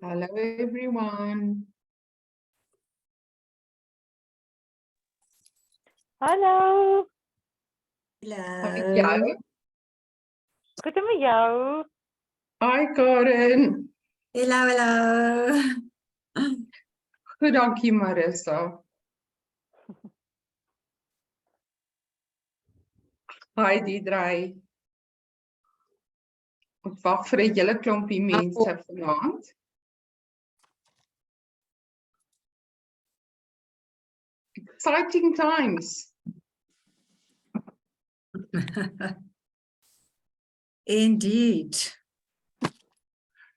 Hello, everyone. Hallo, How is jou? goed en met jou? Hi, Karen. Hello, hello. Goed, dankie, Marissa. Hi, Diedrey. Ek wag vir 'n hele klompie mense vanaand. Exciting times. Indeed.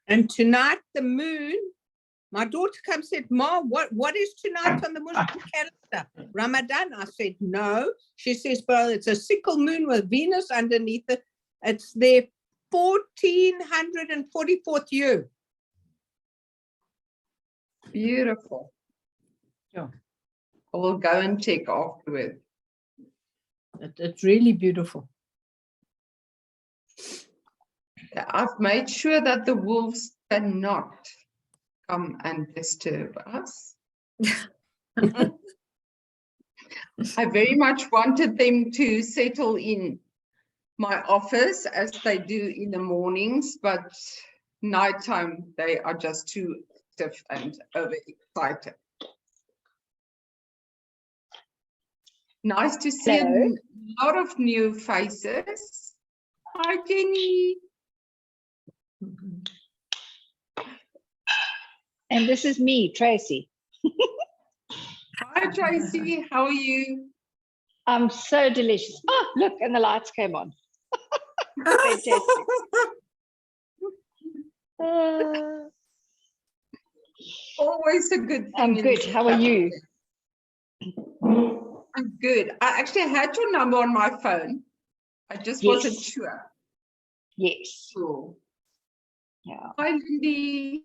And tonight, the moon, my daughter comes and said, Ma, what is tonight on the Muslim calendar? Ramadan? I said, no. She says, well, it's a sickle moon with Venus underneath it. It's their 1444th year. Beautiful. Yeah. I will go and check afterwards. It's really beautiful. I've made sure that the wolves cannot come and disturb us. I very much wanted them to settle in my office as they do in the mornings, but nighttime they are just too active and overexcited. Nice to see Hello. a lot of new faces. Hi, Jenny. And this is me, Tracy. Hi, Tracy. How are you? I'm so delicious. Oh, look, and the lights came on. Fantastic. Always a good thing. I'm in good. How are you? I'm good. I actually had your number on my phone. I just wasn't Yes. sure. Yes. Cool. Yeah. Hi, Lindy.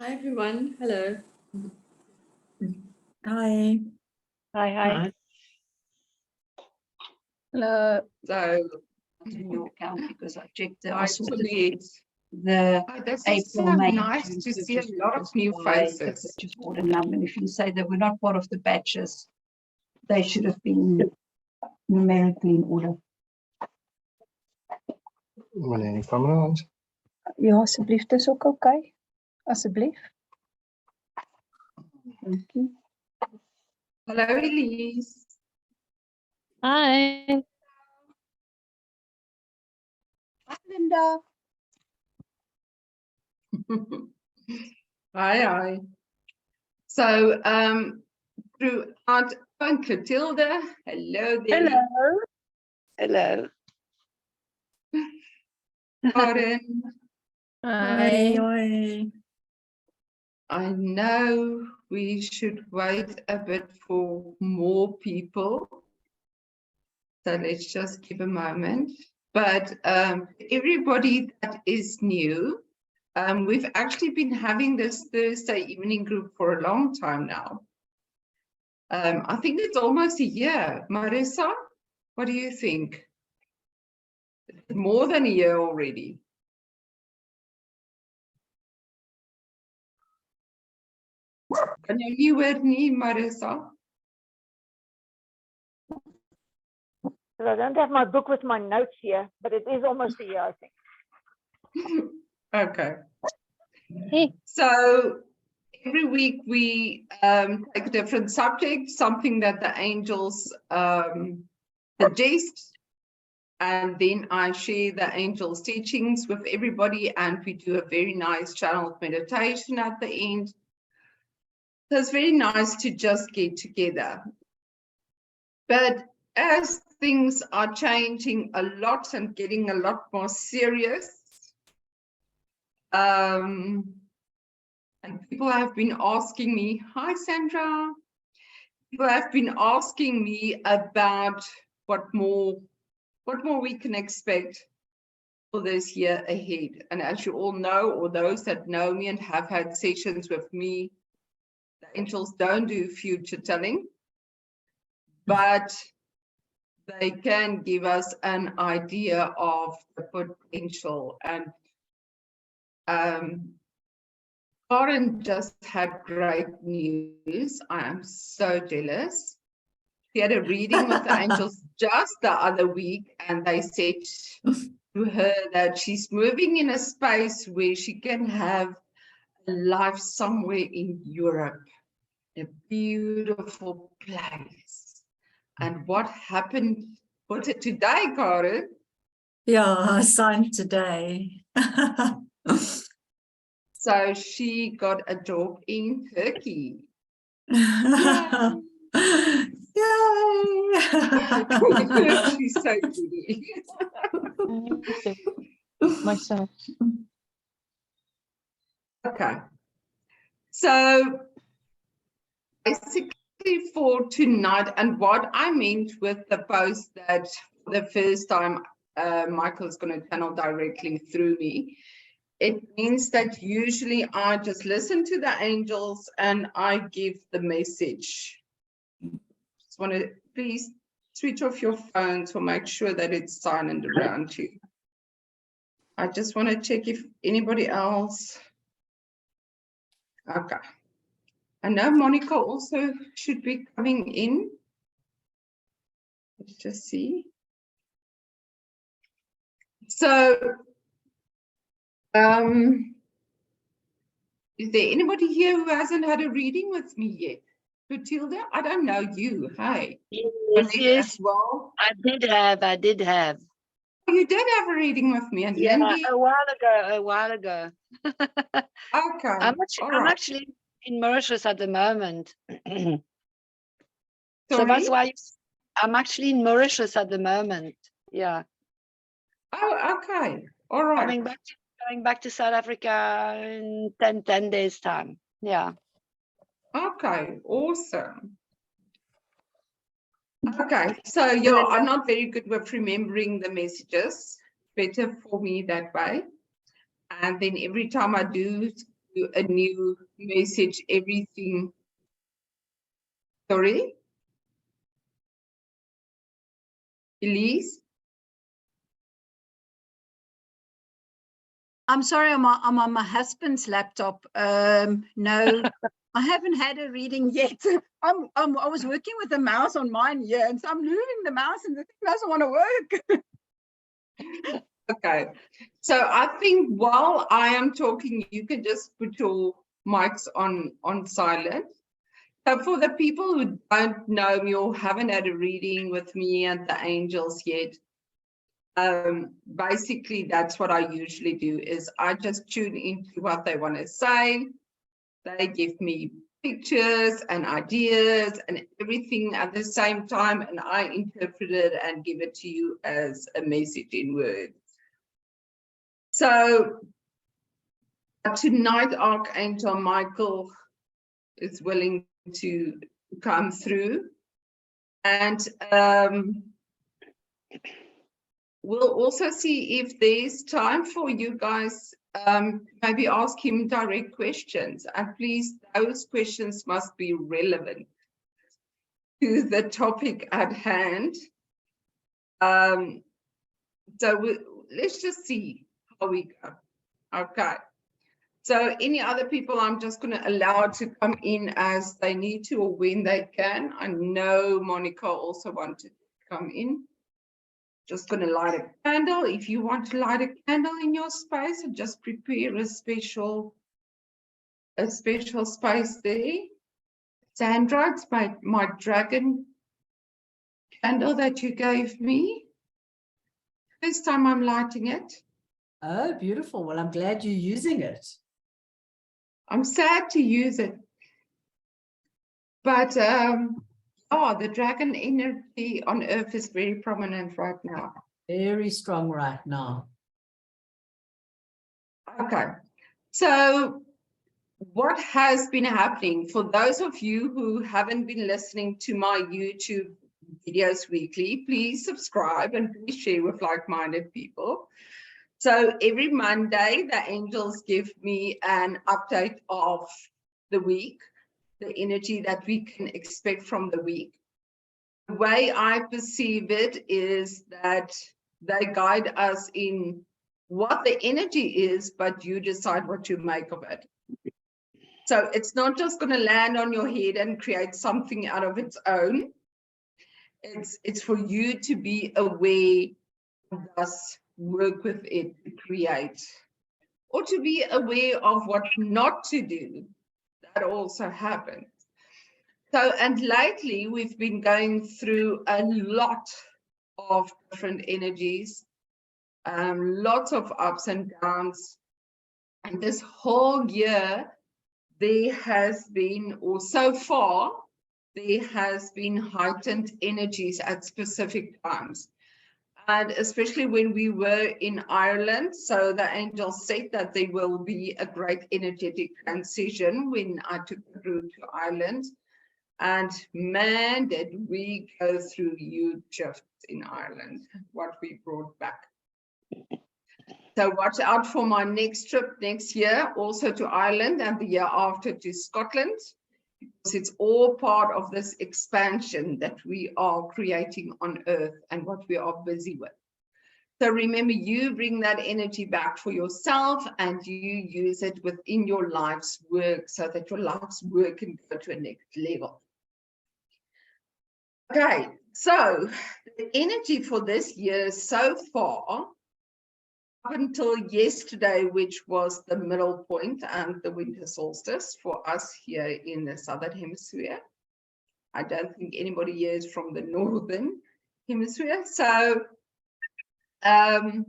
Hi everyone, hello. Hi. Hi, hi. Hello. So, Your account because I checked it. I nice saw to the, meet. the Oh, this is so April, May, nice June to see purchase a lot of orders new by the faces. purchase order number. And if you say they were not part of the batches, they should have been numerically in order. Wanneer die camera aan is. Ja, asseblief, dis ook okay. Asseblief. Dankie. Hello, Elise. Hi. Hi, Linda. Hi. So, throughout Clotilda, hello there. Hello. Karen. Hi. Hi. I know we should wait a bit for more people. So let's just give a moment. But everybody that is new, we've actually been having this Thursday evening group for a long time now. I think it's almost a year. Marissa, what do you think? More than a year already. Kan jy nie hoor nie, Marissa? So I don't have my book with my notes here, but it is almost a year, I think. Okay. Hey. So every week we take a different subject, something that the angels suggest, and then I share the angels' teachings with everybody, and we do a very nice channeled meditation at the end. So it's very nice to just get together. But as things are changing a lot and getting a lot more serious, and people have been asking me, hi Sandra, people have been asking me about what more we can expect for this year ahead. And as you all know, or those that know me and have had sessions with me, the angels don't do future telling, but they can give us an idea of the potential. And Karen just had great news. I am so jealous. She had a reading with the angels just the other week, and they said to her that she's moving in a space where she can have a life somewhere in Europe, a beautiful place. And what happened? Was it today, Karen? Yeah, I signed today. So she got a job in Turkey. Yay! She's so giddy. Myself. Okay. So basically for tonight, and what I meant with the post that for the first time Michael's going to channel directly through me, it means that usually I just listen to the angels and I give the message. Just want to please switch off your phones or make sure that it's silent around you. I just want to check if anybody else. Okay. I know Monica also should be coming in. Let's just see. So, is there anybody here who hasn't had a reading with me yet? Matilda, I don't know you. Hi. Yes, Annette yes, as well. I did have. Oh, you did have a reading with me, and Yeah, Lindy. a while ago. Okay. I'm actually in Mauritius at the moment. So Sorry? that's why I'm actually in Mauritius at the moment. Yeah. Oh, okay. All right. Going back to South Africa in 10 days time. Yeah. Okay, awesome. Okay, so yeah, I'm not very good with remembering the messages. Better for me that way. And then every time I do a new message, everything. Sorry? Elise? I'm sorry, I'm on my husband's laptop. No, I haven't had a reading yet. I was working with the mouse on mine here, and so I'm moving the mouse, and the thing doesn't want to work. Okay, so I think while I am talking, you can just put your mics on silent. So for the people who don't know me or haven't had a reading with me and the angels yet, basically that's what I usually do is I just tune into what they want to say. They give me pictures and ideas and everything at the same time, and I interpret it and give it to you as a message in words. So tonight Archangel Michael is willing to come through, and we'll also see if there's time for you guys, maybe ask him direct questions, and please, those questions must be relevant to the topic at hand. So let's just see how we go. Okay. So any other people, I'm just going to allow to come in as they need to or when they can. I know Monica also wanted to come in. Just going to light a candle. If you want to light a candle in your space, just prepare a special space there. Sandra, it's my dragon candle that you gave me. First time I'm lighting it. Oh, beautiful. Well, I'm glad you're using it. I'm sad to use it. But the dragon energy on Earth is very prominent right now. Very strong right now. Okay. So what has been happening for those of you who haven't been listening to my YouTube videos weekly, please subscribe and please share with like-minded people. So every Monday, the angels give me an update of the week, the energy that we can expect from the week. The way I perceive it is that they guide us in what the energy is, but you decide what you make of it. So it's not just going to land on your head and create something out of its own. It's for you to be aware and thus work with it to create, or to be aware of what not to do. That also happens. So, and lately we've been going through a lot of different energies, lots of ups and downs. And this whole year, there has been, or so far, there has been heightened energies at specific times. And especially when we were in Ireland, so the angels said that there will be a great energetic transition when I took the route to Ireland. And man, did we go through huge shifts in Ireland, what we brought back. So watch out for my next trip next year, also to Ireland, and the year after to Scotland, because it's all part of this expansion that we are creating on Earth and what we are busy with. So remember, you bring that energy back for yourself and you use it within your life's work so that your life's work can go to a next level. Okay, so the energy for this year so far, up until yesterday, which was the middle point and the winter solstice for us here in the Southern Hemisphere. I don't think anybody here is from the Northern Hemisphere. So the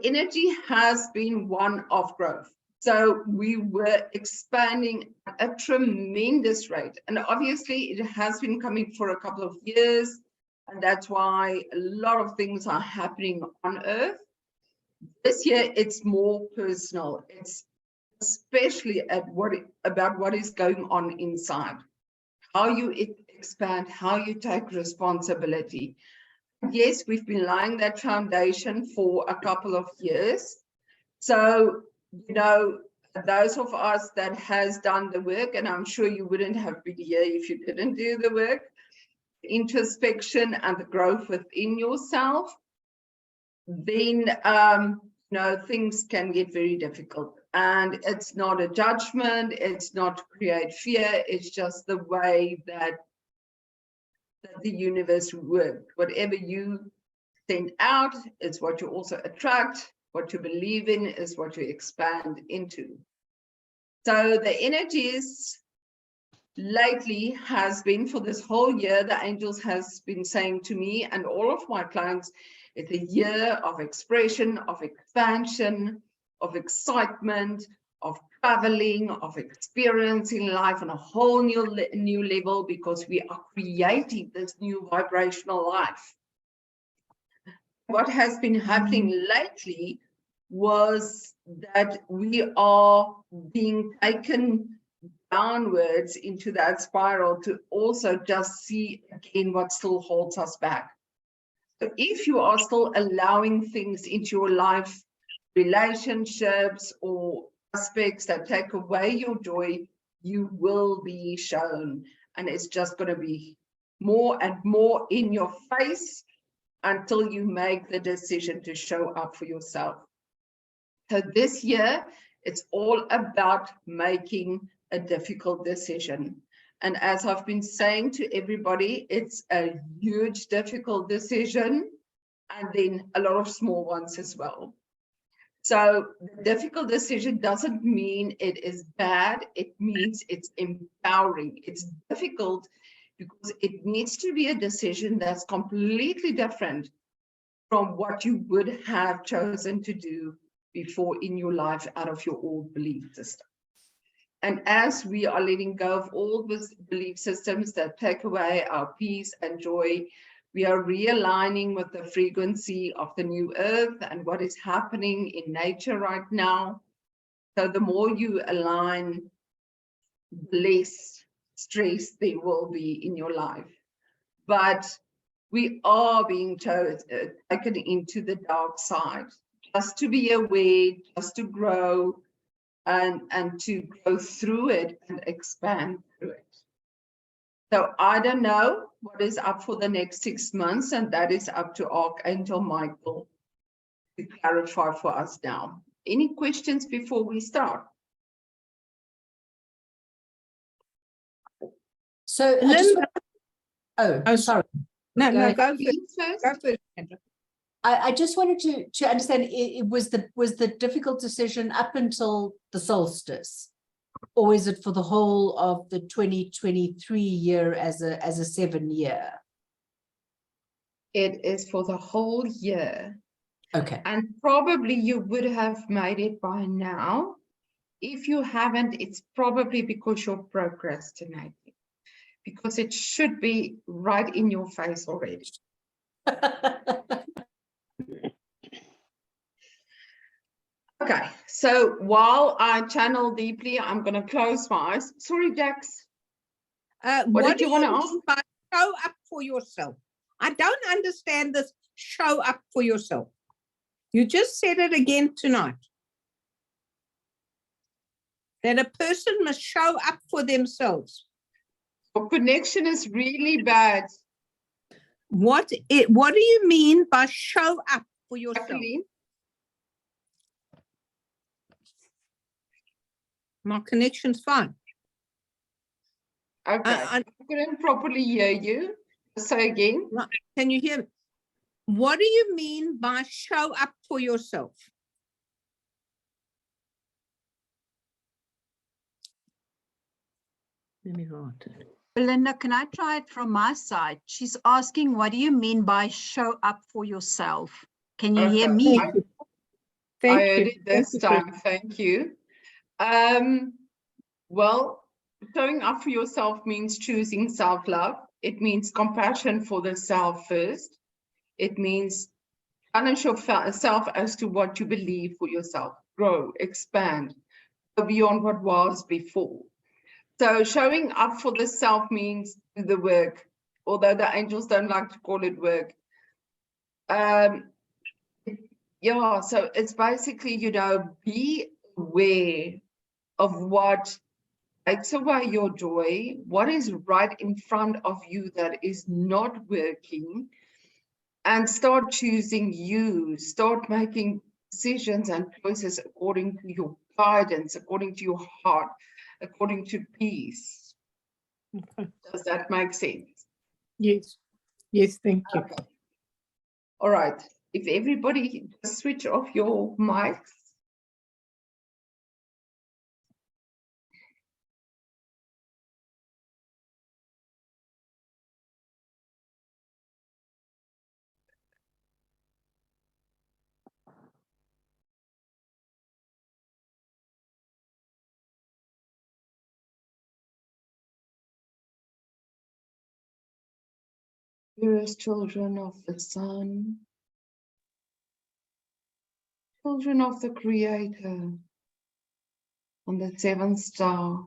energy has been one of growth. So we were expanding at a tremendous rate. And obviously it has been coming for a couple of years. And that's why a lot of things are happening on Earth. This year, it's more personal. It's especially about what is going on inside, how you expand, how you take responsibility. Yes, we've been laying that foundation for a couple of years. So, you know, those of us that has done the work, and I'm sure you wouldn't have been here if you didn't do the work, the introspection and the growth within yourself, then you know, things can get very difficult. And it's not a judgment, it's not to create fear, it's just the way that the universe works. Whatever you send out is what you also attract. What you believe in is what you expand into. So the energies lately has been, for this whole year, the angels has been saying to me and all of my clients, it's a year of expression, of expansion, of excitement, of traveling, of experiencing life on a whole new level, because we are creating this new vibrational life. What has been happening lately was that we are being taken downwards into that spiral to also just see again what still holds us back. So if you are still allowing things into your life, relationships or aspects that take away your joy, you will be shown. And it's just going to be more and more in your face until you make the decision to show up for yourself. So this year, it's all about making a difficult decision. And as I've been saying to everybody, it's a huge, difficult decision, and then a lot of small ones as well. So the difficult decision doesn't mean it is bad. It means it's empowering. It's difficult because it needs to be a decision that's completely different from what you would have chosen to do before in your life out of your old belief system. And as we are letting go of all these belief systems that take away our peace and joy, we are realigning with the frequency of the new earth and what is happening in nature right now. So the more you align, the less stress there will be in your life. But we are being taken into the dark side, just to be aware, just to grow, and to go through it and expand through it. So I don't know what is up for the next 6 months, and that is up to Archangel Michael to clarify for us now. Any questions before we start? So, Linda, oh, sorry. no, Go ahead. go first. Please first. Go first, Sandra. I just wanted to understand, it was the difficult decision up until the solstice, or is it for the whole of the 2023 year as a 7-year? It is for the whole year. Okay. And probably you would have made it by now. If you haven't, it's probably because you're procrastinating. Because it should be right in your face already. Okay, so while I channel deeply, I'm going to close my eyes. Sorry, Jax. What did you want to ask? mean by show up for yourself? I don't understand this show up for yourself. You just said it again tonight. That a person must show up for themselves. Your connection is really bad. What do you mean by show up for yourself? Jacqueline? My connection's fine. Okay, I couldn't properly hear you. Say again. Can you hear me? What do you mean by show up for yourself? Let me write it. Belinda, can I try it from my side? She's asking, what do you mean by show up for yourself? Can you hear Okay. me? Thank I you. heard it this time. Thank you. Well, showing up for yourself means choosing self-love. It means compassion for the self first. It means challenge yourself as to what you believe for yourself. Grow, expand, go beyond what was before. So showing up for the self means do the work, although the angels don't like to call it work. Yeah, so it's basically, be aware of what takes away your joy, what is right in front of you that is not working, and start choosing you, start making decisions and choices according to your guidance, according to your heart, according to peace. Okay. Does that make sense? Yes. Yes, thank you. Okay. All right. If everybody just switch off your mics. Dearest children of the sun, children of the Creator, on the seventh star,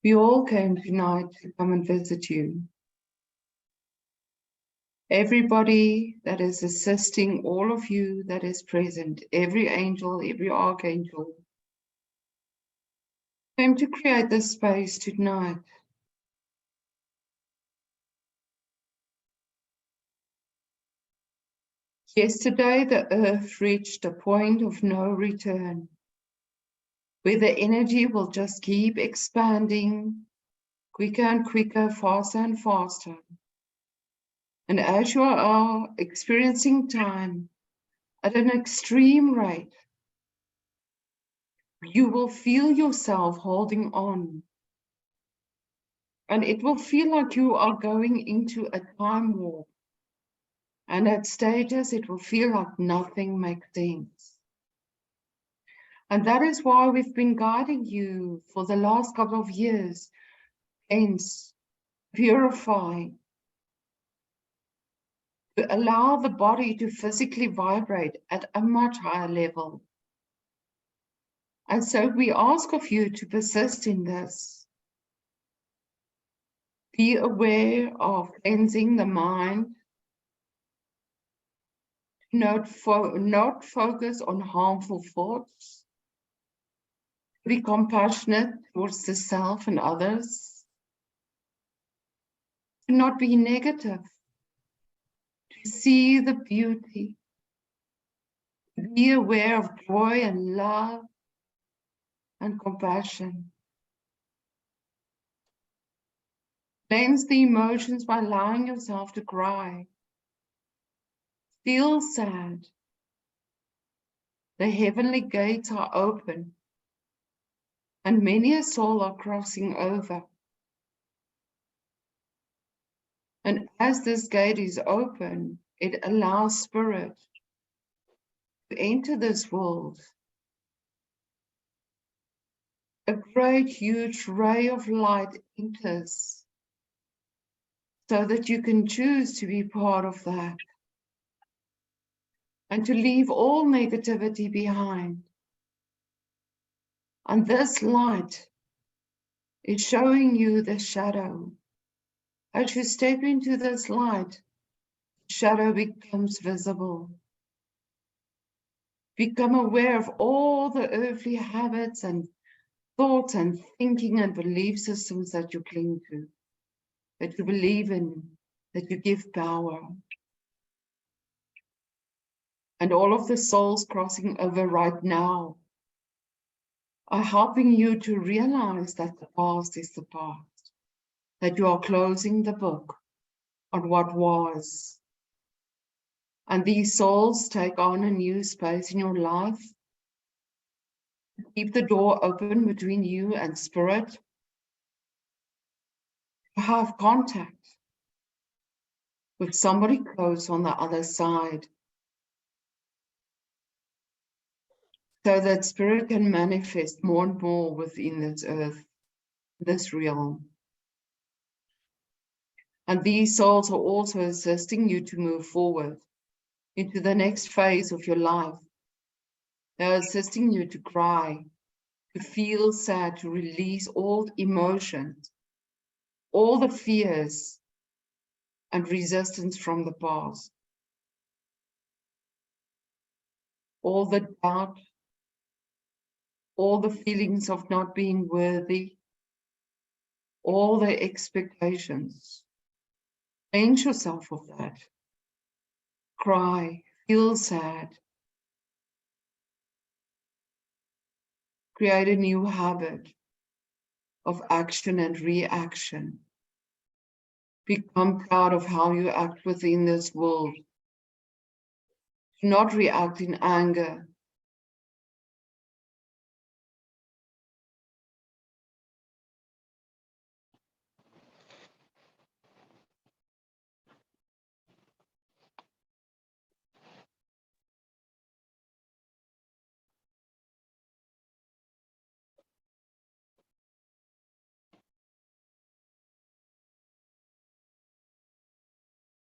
we all came tonight to come and visit you. Everybody that is assisting all of you that is present, every angel, every archangel, came to create this space tonight. Yesterday, the earth reached a point of no return, where the energy will just keep expanding, quicker and quicker, faster and faster. And as you are experiencing time at an extreme rate, you will feel yourself holding on. And it will feel like you are going into a time warp. And at stages, it will feel like nothing makes sense. And that is why we've been guiding you for the last couple of years. Hence, purify, to allow the body to physically vibrate at a much higher level. And so we ask of you to persist in this. Be aware of cleansing the mind. Not focus on harmful thoughts. Be compassionate towards the self and others. To not be negative. To see the beauty. To be aware of joy and love and compassion. Cleanse the emotions by allowing yourself to cry. Feel sad. The heavenly gates are open, and many a soul are crossing over. And as this gate is open, it allows spirit to enter this world. A great, huge ray of light enters, so that you can choose to be part of that and to leave all negativity behind. And this light is showing you the shadow. As you step into this light, the shadow becomes visible. Become aware of all the earthly habits and thoughts and thinking and belief systems that you cling to, that you believe in, that you give power. And all of the souls crossing over right now are helping you to realize that the past is the past, that you are closing the book on what was. And these souls take on a new space in your life. Keep the door open between you and spirit. Have contact with somebody close on the other side, so that spirit can manifest more and more within this earth, this realm. And these souls are also assisting you to move forward into the next phase of your life. They're assisting you to cry, to feel sad, to release all emotions, all the fears and resistance from the past, all the doubt, all the feelings of not being worthy, all the expectations. Change yourself of that. Cry, feel sad. Create a new habit of action and reaction. Become proud of how you act within this world. Do not react in anger.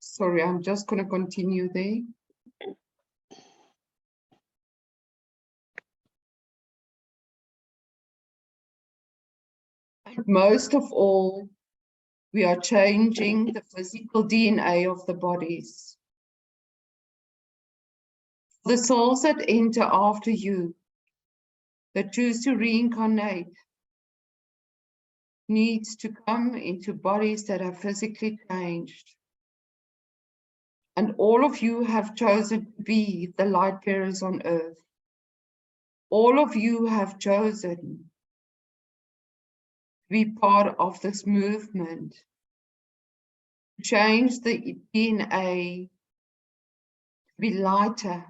Sorry, I'm just going to continue there. Most of all, we are changing the physical DNA of the bodies. The souls that enter after you, that choose to reincarnate, needs to come into bodies that are physically changed. And all of you have chosen to be the light bearers on earth. All of you have chosen to be part of this movement. Change the DNA, be lighter,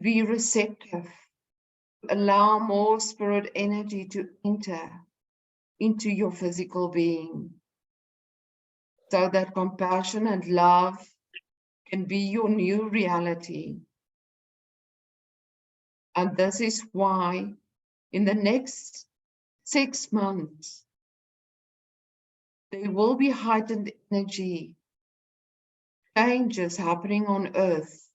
be receptive, allow more spirit energy to enter into your physical being, so that compassion and love can be your new reality. And this is why in the next 6 months, there will be heightened energy changes happening on earth,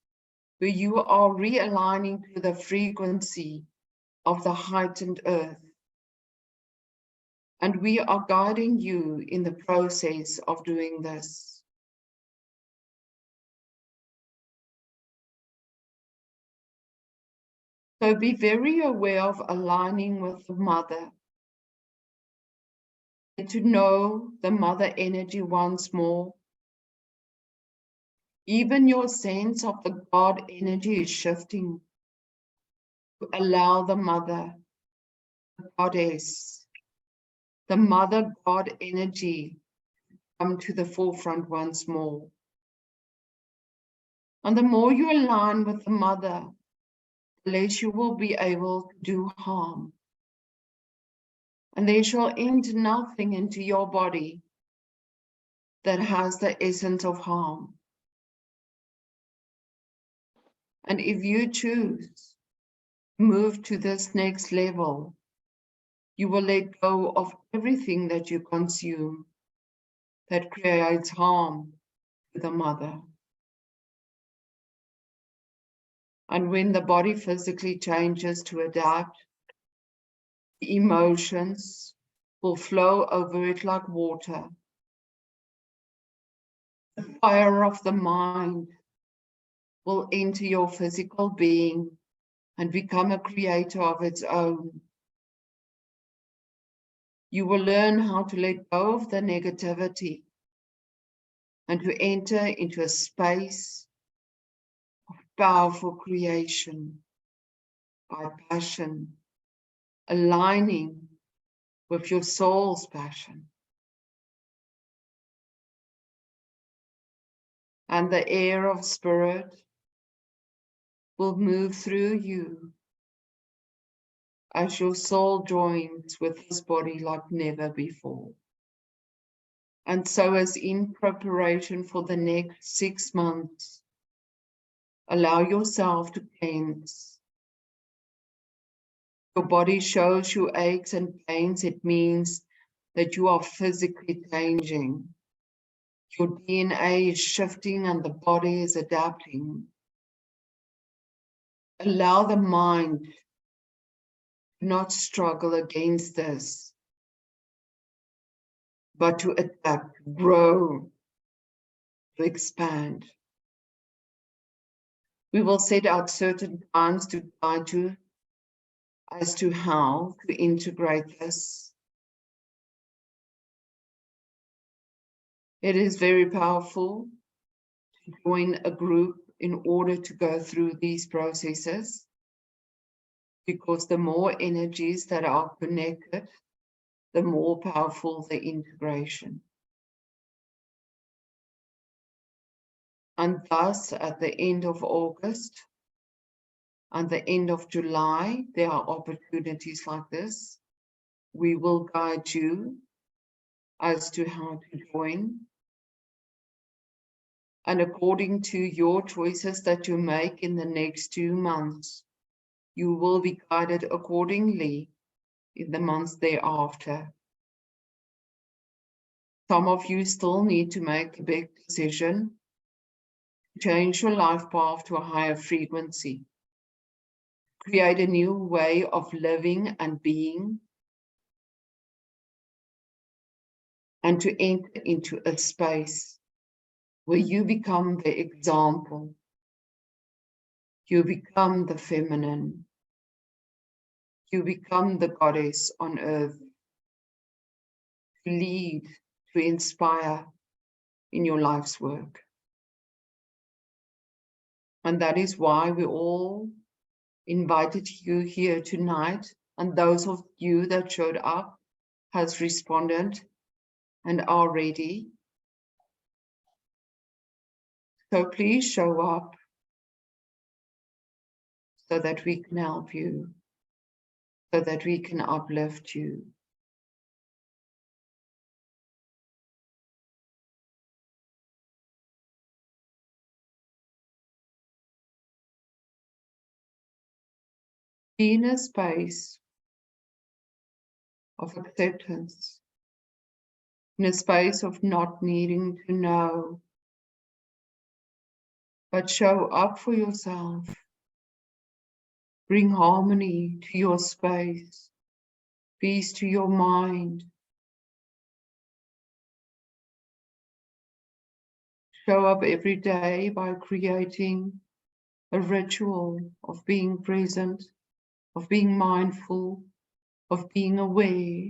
where you are realigning to the frequency of the heightened earth. And we are guiding you in the process of doing this. So be very aware of aligning with the mother. Get to know the mother energy once more. Even your sense of the God energy is shifting to allow the mother, the goddess, the mother God energy come to the forefront once more. And the more you align with the mother, the less you will be able to do harm. And there shall enter nothing into your body that has the essence of harm. And if you choose to move to this next level, you will let go of everything that you consume that creates harm to the mother. And when the body physically changes to adapt, the emotions will flow over it like water. The fire of the mind will enter your physical being and become a creator of its own. You will learn how to let go of the negativity and to enter into a space of powerful creation by passion, aligning with your soul's passion. And the air of spirit will move through you as your soul joins with this body like never before. And so as in preparation for the next 6 months, allow yourself to cleanse. Your body shows you aches and pains. It means that you are physically changing. Your DNA is shifting and the body is adapting. Allow the mind to not struggle against this, but to adapt, grow, to expand. We will set out certain times to guide you as to how to integrate this. It is very powerful to join a group in order to go through these processes, because the more energies that are connected, the more powerful the integration. And thus, at the end of August and the end of July, there are opportunities like this. We will guide you as to how to join. And according to your choices that you make in the next 2 months, you will be guided accordingly in the months thereafter. Some of you still need to make a big decision to change your life path to a higher frequency, create a new way of living and being, and to enter into a space where you become the example. You become the feminine. You become the goddess on earth. To lead, to inspire in your life's work. And that is why we all invited you here tonight. And those of you that showed up has responded and are ready. So please show up so that we can help you, so that we can uplift you. Be in a space of acceptance, in a space of not needing to know, but show up for yourself. Bring harmony to your space, peace to your mind. Show up every day by creating a ritual of being present of being mindful, of being aware,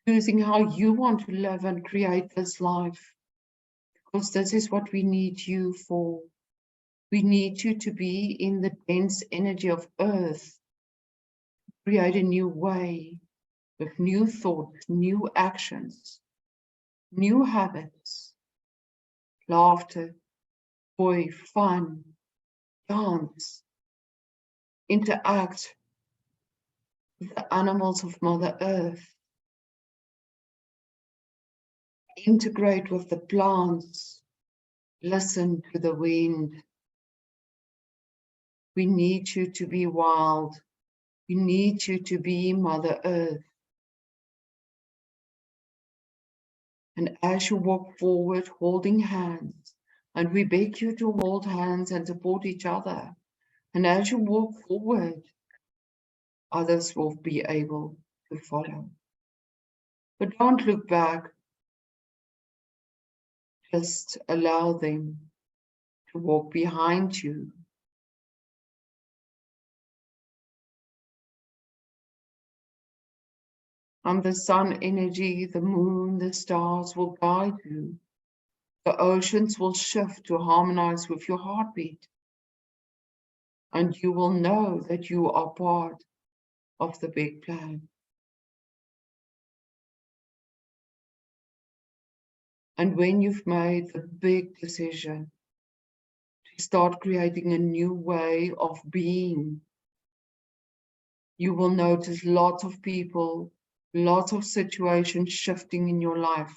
choosing how you want to live and create this life, because this is what we need you for. We need you to be in the dense energy of earth, create a new way with new thoughts, new actions, new habits, laughter, joy, fun, dance, interact with the animals of Mother Earth, integrate with the plants, listen to the wind. We need you to be wild. We need you to be Mother Earth. And as you walk forward, holding hands, and we beg you to hold hands and support each other. And as you walk forward, others will be able to follow. But don't look back. Just allow them to walk behind you. And the sun energy, the moon, the stars will guide you. The oceans will shift to harmonize with your heartbeat. And you will know that you are part of the big plan. And when you've made the big decision to start creating a new way of being, you will notice lots of people, lots of situations shifting in your life.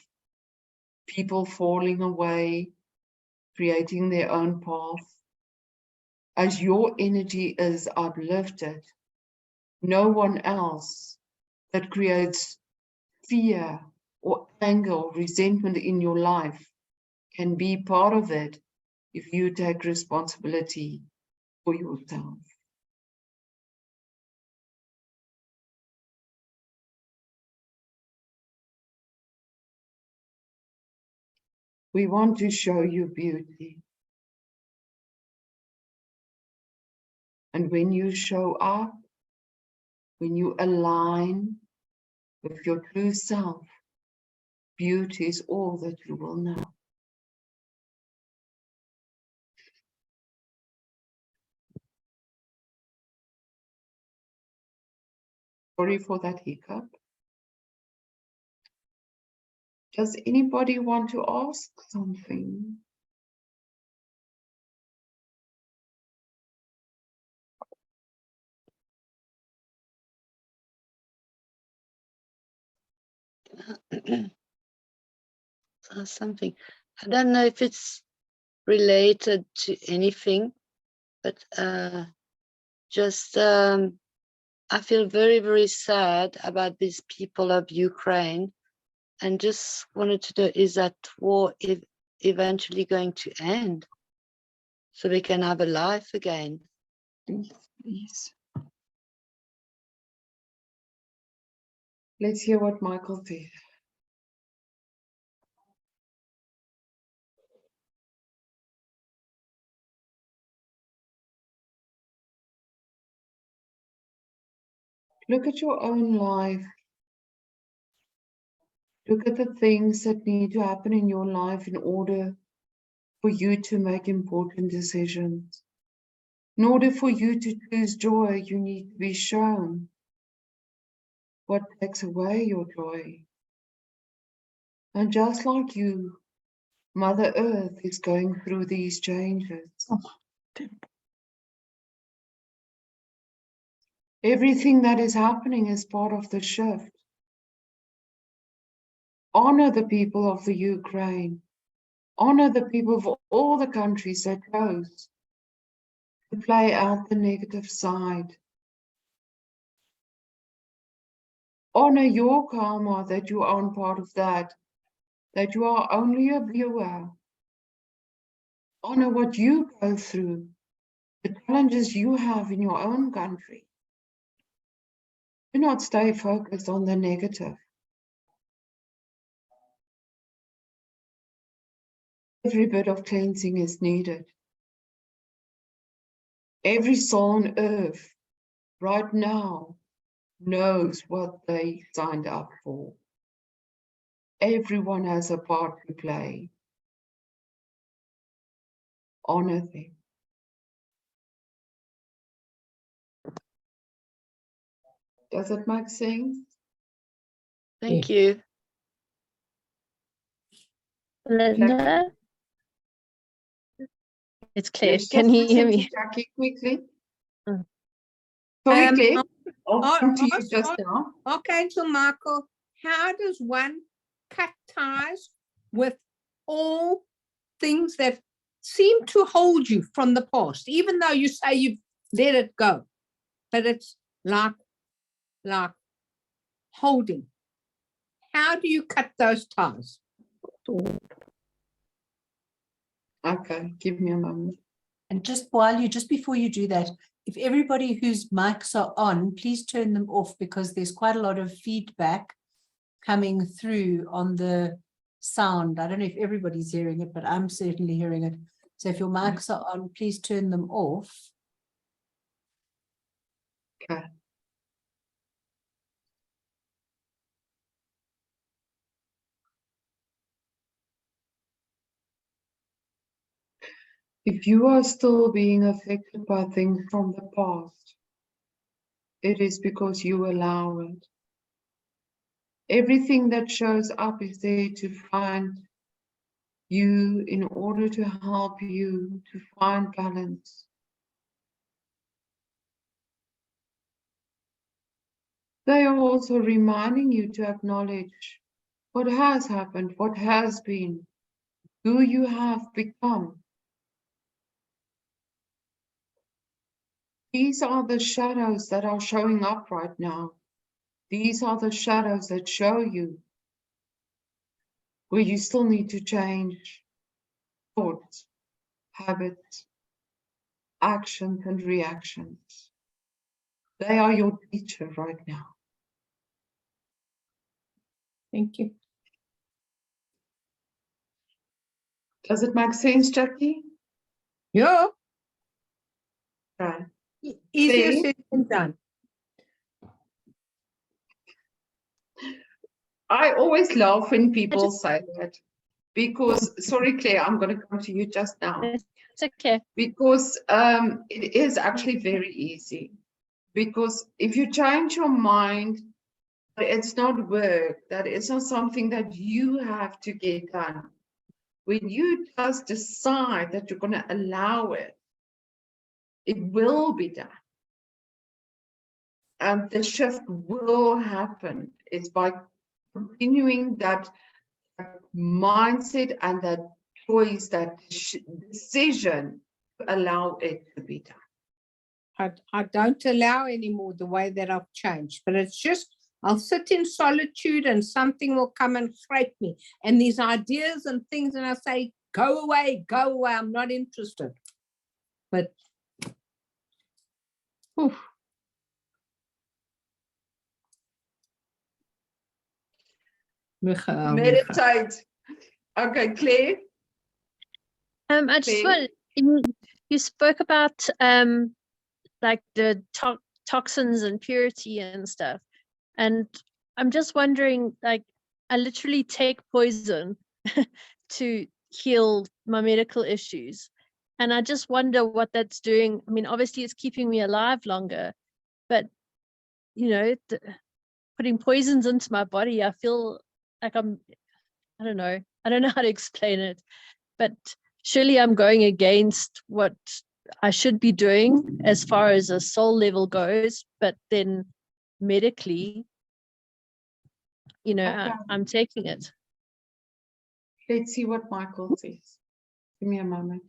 People falling away, creating their own path. As your energy is uplifted, no one else that creates fear or anger or resentment in your life can be part of it if you take responsibility for yourself. We want to show you beauty. And when you show up, when you align with your true self, beauty is all that you will know. Sorry for that hiccup. Does anybody want to ask something? Something. I don't know if it's related to anything, but just I feel very, very sad about these people of Ukraine, and just wanted to know, is that war eventually going to end so we can have a life again? Please. Let's hear what Michael said. Look at your own life. Look at the things that need to happen in your life in order for you to make important decisions. In order for you to choose joy, you need to be shown what takes away your joy. And just like you, Mother Earth is going through these changes. Everything that is happening is part of the shift. Honor the people of the Ukraine. Honor the people of all the countries that chose to play out the negative side. Honor your karma that you aren't part of that you are only a viewer. Honor what you go through, the challenges you have in your own country. Do not stay focused on the negative. Every bit of cleansing is needed. Every soul on earth right now knows what they signed up for. Everyone has a part to play. Honor them. Does it make sense? Thank you. Belinda, it's Claire. Let's Can just you hear listen to me? Jackie quickly. Mm. Sorry, Claire. I'll I'll come to you ask- just now. Archangel Michael, how does one cut ties with all things that seem to hold you from the past, even though you say you've let it go, but it's like holding. How do you cut those ties? Okay, give me a moment. And just before you do that, if everybody whose mics are on, please turn them off because there's quite a lot of feedback coming through on the sound. I don't know if everybody's hearing it, but I'm certainly hearing it. So if your mics are on, please turn them off. Okay. If you are still being affected by things from the past, it is because you allow it. Everything that shows up is there to find you in order to help you to find balance. They are also reminding you to acknowledge what has happened, what has been, who you have become. These are the shadows that are showing up right now. These are the shadows that show you where you still need to change thoughts, habits, actions, and reactions. They are your teacher right now. Thank you. Does it make sense, Jackie? Yeah, Right. easier See? said than done. I always laugh when people say that because, sorry, Claire, I'm going to come to you just now. It's okay. Because it is actually very easy. Because if you change your mind, that it's not work, that it's not something that you have to get done. When you just decide that you're going to allow it, it will be done. And the shift will happen. It's by continuing that mindset and that choice, that decision to allow it to be done. I don't allow anymore the way that I've changed, but it's just, I'll sit in solitude and something will come and scrape me. And these ideas and things, and I say, go away, I'm not interested. But, oof. Meditate. Okay, Claire. I just Claire? want you spoke about like the toxins and purity and stuff, and I'm just wondering, like, I literally take poison to heal my medical issues, and I just wonder what that's doing. I mean, obviously it's keeping me alive longer, but you know, putting poisons into my body, I feel like I don't know how to explain it, but surely I'm going against what I should be doing as far as a soul level goes, but then medically, you know, Okay. I'm taking it. Let's see what Michael says. Give me a moment.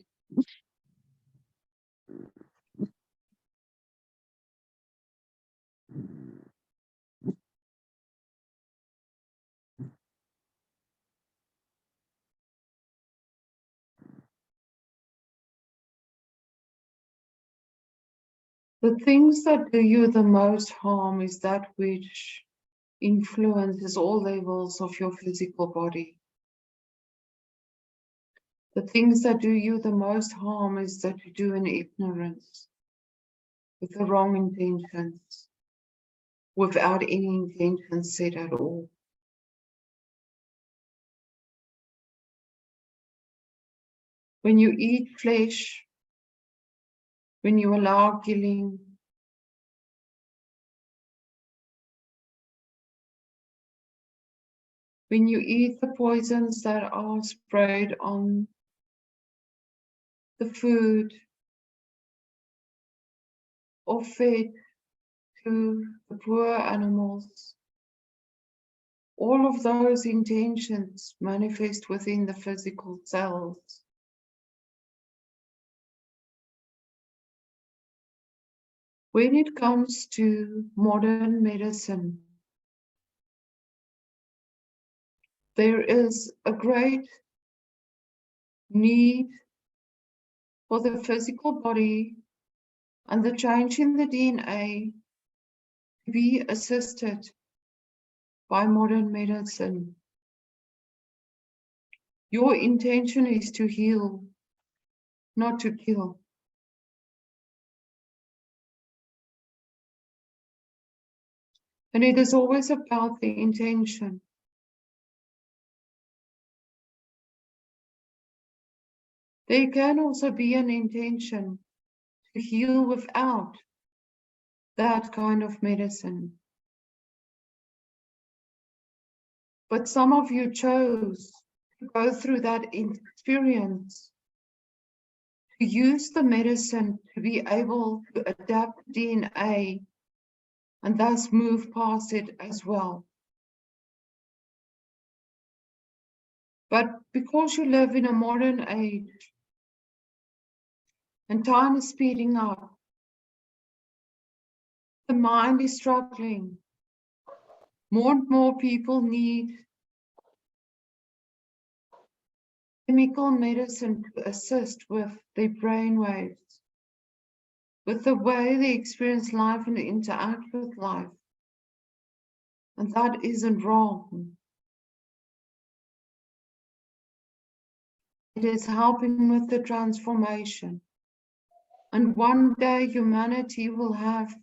The things that do you the most harm is that which influences all levels of your physical body. The things that do you the most harm is that you do in ignorance. with the wrong intentions, without any intentions set at all. When you eat flesh, when you allow killing, when you eat the poisons that are sprayed on the food or fed to the poor animals, all of those intentions manifest within the physical cells. When it comes to modern medicine, there is a great need for the physical body and the change in the DNA to be assisted by modern medicine. Your intention is to heal, not to kill. And it is always about the intention. There can also be an intention to heal without that kind of medicine. But some of you chose to go through that experience, to use the medicine to be able to adapt DNA and thus move past it as well. But because you live in a modern age and time is speeding up, the mind is struggling. More and more people need chemical medicine to assist with their brain waves, with the way they experience life and interact with life. And that isn't wrong. It is helping with the transformation. And one day humanity will have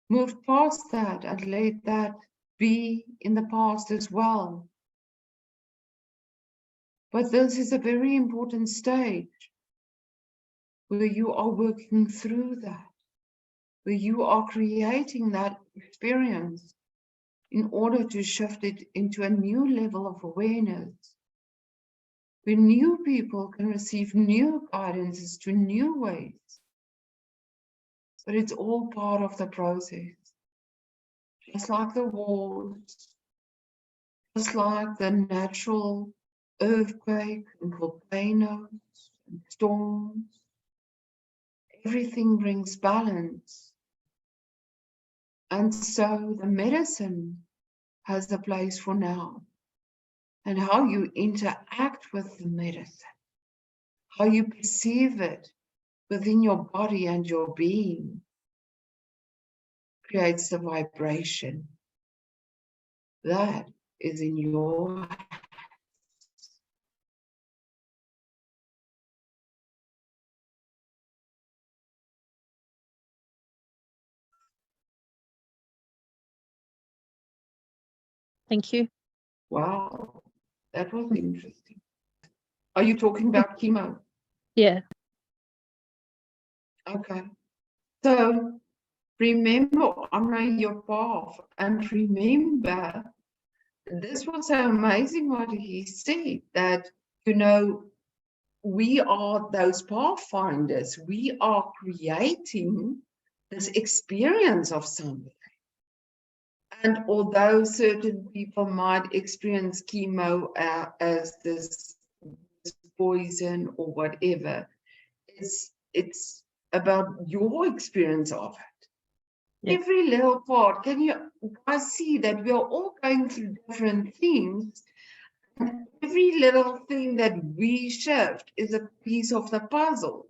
moved past that and let that be in the past as well. But this is a very important stage where you are working through that, where you are creating that experience in order to shift it into a new level of awareness, where new people can receive new guidances to new ways. But it's all part of the process. Just like the wars, just like the natural earthquake and volcanoes and storms, everything brings balance. And so the medicine has a place for now. And how you interact with the medicine, how you perceive it within your body and your being, creates the vibration. That is in your hands. Thank you. Wow, that was interesting. Are you talking about chemo? Yeah. Okay. So remember honoring your path, and remember, this was so amazing what he said, that, you know, we are those pathfinders. We are creating this experience of something. And although certain people might experience chemo as this poison or whatever, it's about your experience of it. Yeah. Every little part, can you guys see that we are all going through different things? And every little thing that we shift is a piece of the puzzle.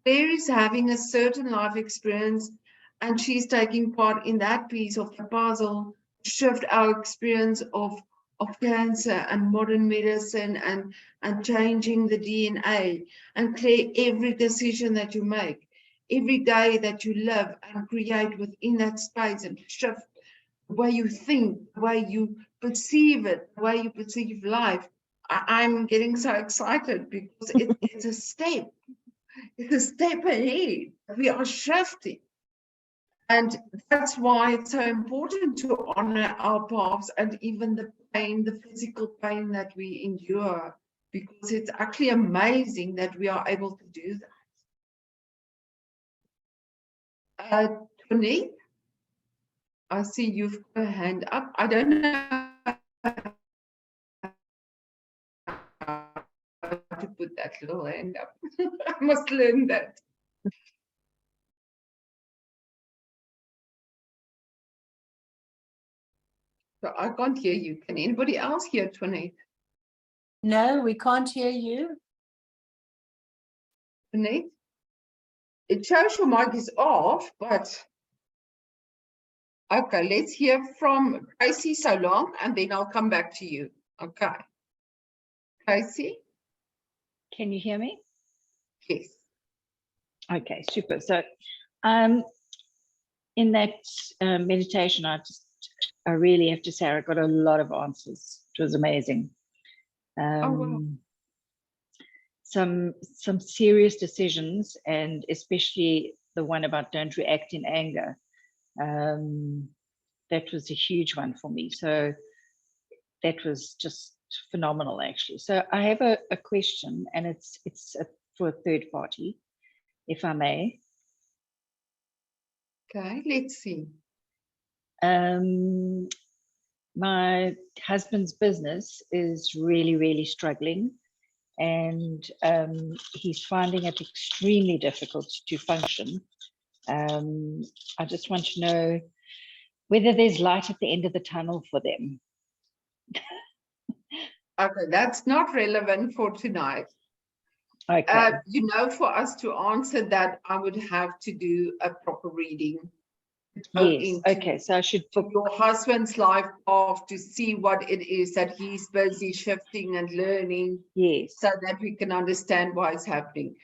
Claire is having a certain life experience, and she's taking part in that piece of the puzzle, shift our experience of cancer and modern medicine and changing the DNA. And Claire, every decision that you make every day that you live and create within that space and shift the way you think, the way you perceive it, the way you perceive life. I'm getting so excited because it's a step. It's a step ahead. We are shifting. And that's why it's so important to honor our paths and even the pain, the physical pain that we endure, because it's actually amazing that we are able to do that. Tony, I see you've got a hand up. I don't know how to put that little hand up. I must learn that. So I can't hear you. Can anybody else hear 28? No, we can't hear you. 28? It shows your mic is off, but okay, let's hear from Tracy so long, and then I'll come back to you. Okay. Tracy? Can you hear me? Yes. Okay, super. So in that meditation, I really have to say I got a lot of answers. It was amazing. Wow. Some serious decisions, and especially the one about don't react in anger. That was a huge one for me. So that was just phenomenal, actually. So I have a question, and it's for a third party, if I may. Okay, let's see. My husband's business is really, really struggling, and he's finding it extremely difficult to function. I just want to know whether there's light at the end of the tunnel for them. Okay, that's not relevant for tonight. Okay. You know, for us to answer that, I would have to do a proper reading. Yes. Okay. So I should for your husband's life path to see what it is that he's busy shifting and learning. Yes. So that we can understand why it's happening.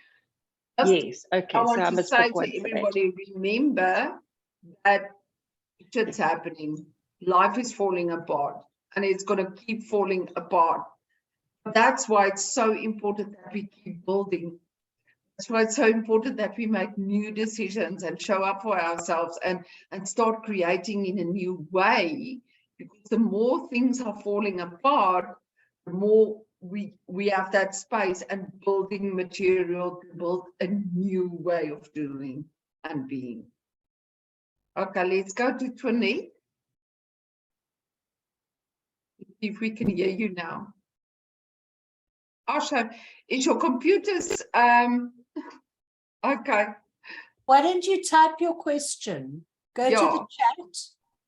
Yes. Okay. I want so I to must say book one to for that. everybody, remember that shit's happening. Life is falling apart, and it's going to keep falling apart. That's why it's so important that we keep building. That's why it's so important that we make new decisions and show up for ourselves and start creating in a new way. Because the more things are falling apart, the more we have that space and building material to build a new way of doing and being. Okay, let's go to 20. See if we can hear you now. Asha, is your computer's okay. Why don't you type your question? Go to Yeah. the chat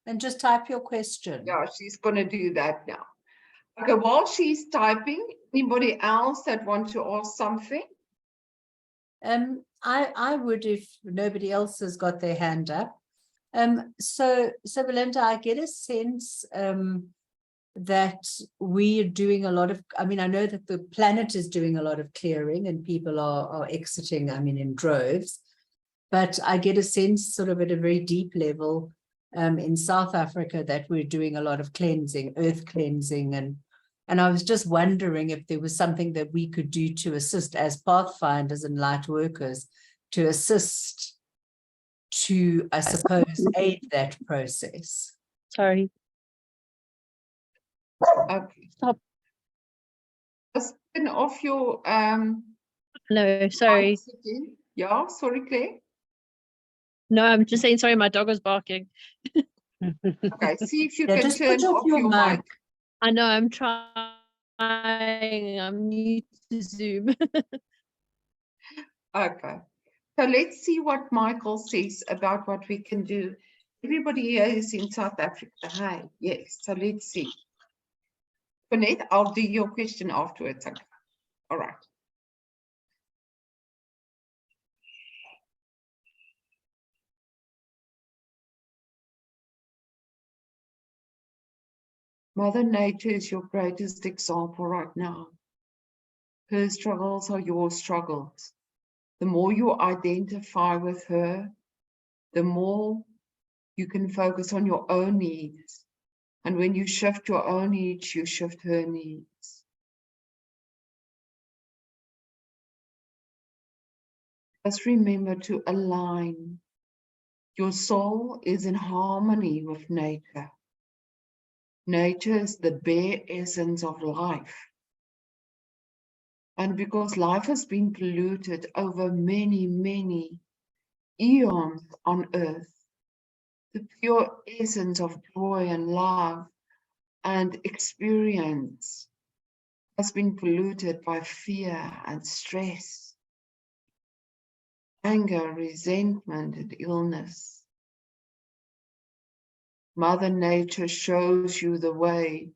and just type your question. Yeah, she's going to do that now. Okay, while she's typing, anybody else that wants to ask something? I would, if nobody else has got their hand up. So Belinda, I get a sense that we are doing a lot of, I mean, I know that the planet is doing a lot of clearing and people are exiting, I mean, in droves, but I get a sense sort of at a very deep level in South Africa that we're doing a lot of cleansing, earth cleansing, and I was just wondering if there was something that we could do to assist as pathfinders and light workers to assist to, I suppose, aid that process. Sorry. Okay. Stop. Just turn off your No, sorry. Yeah, sorry, Claire. No, I'm just saying sorry, my dog was barking. Okay, see if you Yeah, can just turn put off off your your mic. mic. I know, I'm trying. I'm new to Zoom. Okay. So let's see what Michael says about what we can do. Everybody here is in South Africa. Hi, yes. So let's see. Bonette, I'll do your question afterwards. Okay. All right. Mother Nature is your greatest example right now. Her struggles are your struggles. the more you identify with her, the more you can focus on your own needs. And when you shift your own needs, you shift her needs. Just remember to align. Your soul is in harmony with nature. Nature is the bare essence of life. And because life has been polluted over many, many eons on earth, the pure essence of joy and love and experience has been polluted by fear and stress, anger, resentment, and illness. Mother Nature shows you the way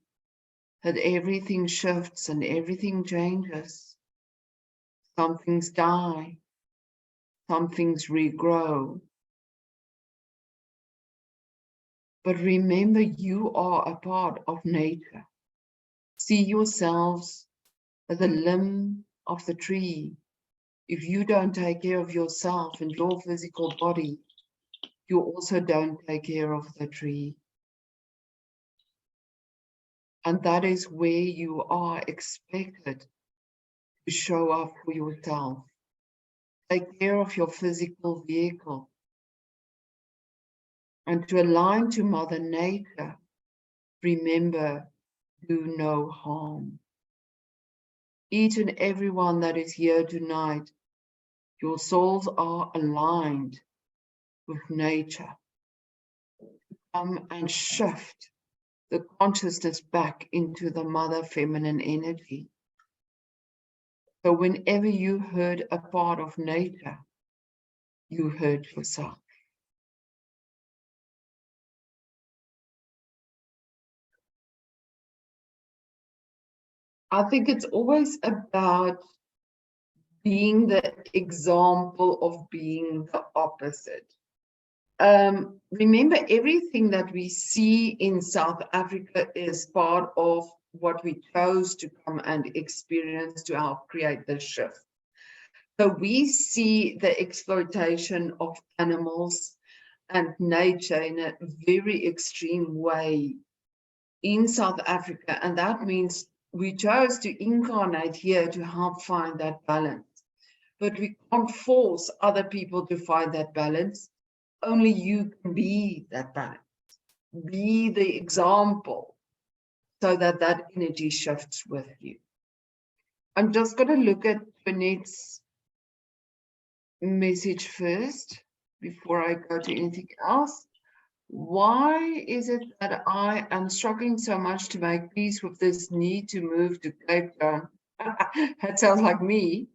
that everything shifts and everything changes. Some things die, some things regrow. But remember, you are a part of nature. See yourselves as a limb of the tree. If you don't take care of yourself and your physical body, you also don't take care of the tree. And that is where you are expected to show up for yourself. Take care of your physical vehicle. And to align to Mother Nature, remember, do no harm. Each and every one that is here tonight, your souls are aligned with nature. Come and shift the consciousness back into the Mother Feminine energy. So whenever you hurt a part of nature, you hurt yourself. I think it's always about being the example of being the opposite. Remember, everything that we see in South Africa is part of what we chose to come and experience to help create the shift. So we see the exploitation of animals and nature in a very extreme way in South Africa, and that means we chose to incarnate here to help find that balance. But we can't force other people to find that balance. Only you can be that balance. Be the example so that that energy shifts with you. I'm just going to look at Jeanette's message first before I go to anything else. Why is it that I am struggling so much to make peace with this need to move to Cape Town? That sounds like me.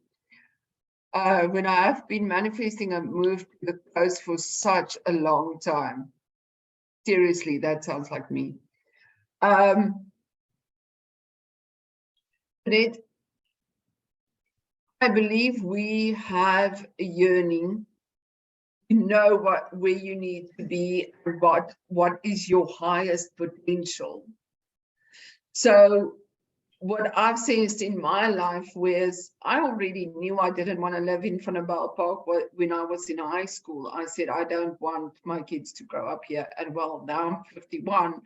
When I have been manifesting a move to the coast for such a long time. Seriously, that sounds like me. But I believe we have a yearning. You know where you need to be, and what is your highest potential. So what I've sensed in my life was I already knew I didn't want to live in Van der Bijl Park when I was in high school. I said, I don't want my kids to grow up here. And well, now I'm 51.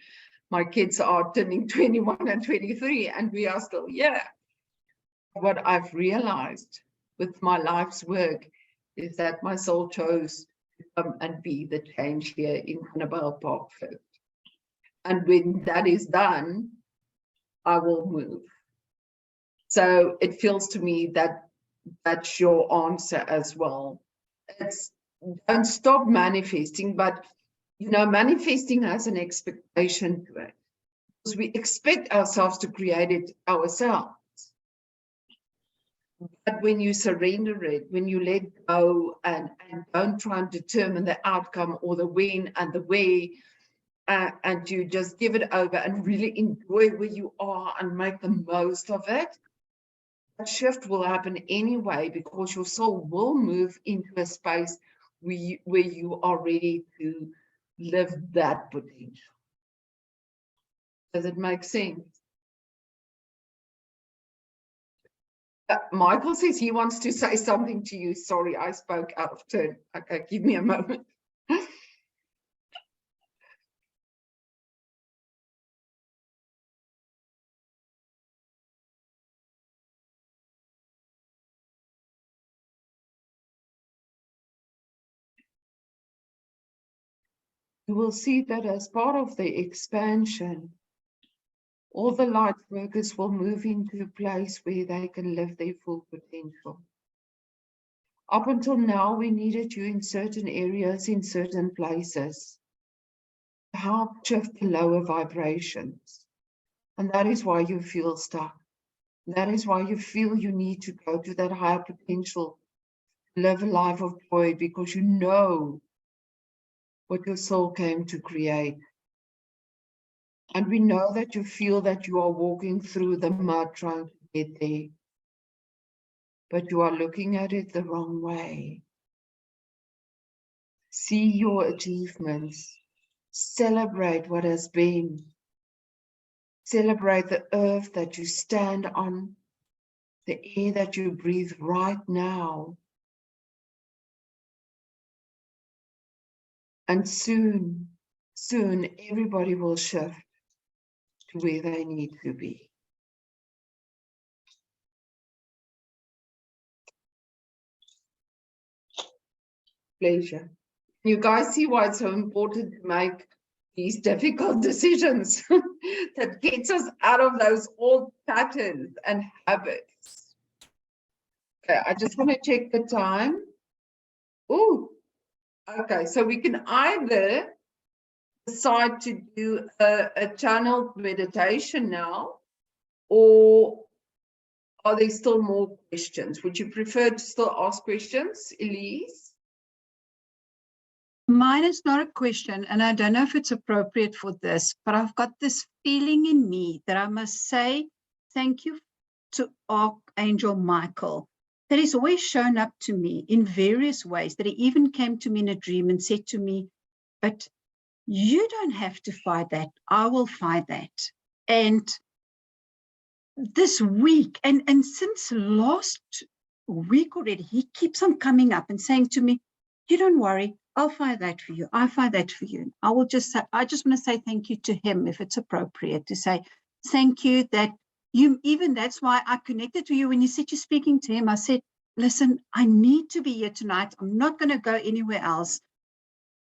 My kids are turning 21 and 23, and we are still here. What I've realized with my life's work is that my soul chose to come and be the change here in Van der Bijl Park first. And when that is done, I will move. So it feels to me that that's your answer as well. It's don't stop manifesting, but you know, manifesting has an expectation to it. Because we expect ourselves to create it ourselves. But when you surrender it, when you let go and don't try and determine the outcome or the when and the where, and you just give it over and really enjoy where you are and make the most of it, that shift will happen anyway, because your soul will move into a space where you are ready to live that potential. Does it make sense? Michael says he wants to say something to you. Sorry, I spoke out of turn. Okay, give me a moment. You will see that as part of the expansion, all the light workers will move into a place where they can live their full potential. Up until now, we needed you in certain areas, in certain places, to help shift the lower vibrations. And that is why you feel stuck. That is why you feel you need to go to that higher potential, live a life of joy, because you know what your soul came to create. And we know that you feel that you are walking through the mud trying to get there, but you are looking at it the wrong way. See your achievements. Celebrate what has been. Celebrate the earth that you stand on, the air that you breathe right now. And soon, everybody will shift to where they need to be. Pleasure. You guys see why it's so important to make these difficult decisions that gets us out of those old patterns and habits. Okay, I just want to check the time. Oh, okay, so we can either decide to do a channeled meditation now, or are there still more questions? Would you prefer to still ask questions, Elise? Mine is not a question, and I don't know if it's appropriate for this, but I've got this feeling in me that I must say thank you to Archangel Michael, that he's always shown up to me in various ways, that he even came to me in a dream and said to me, but you don't have to fight that. I will fight that. And this week, and since last week already, he keeps on coming up and saying to me, you don't worry, I'll fight that for you. I'll fight that for you. I will just say, I just want to say thank you to him, if it's appropriate to say thank you, that you, even that's why I connected to you when you said you're speaking to him. I said, listen, I need to be here tonight. I'm not going to go anywhere else.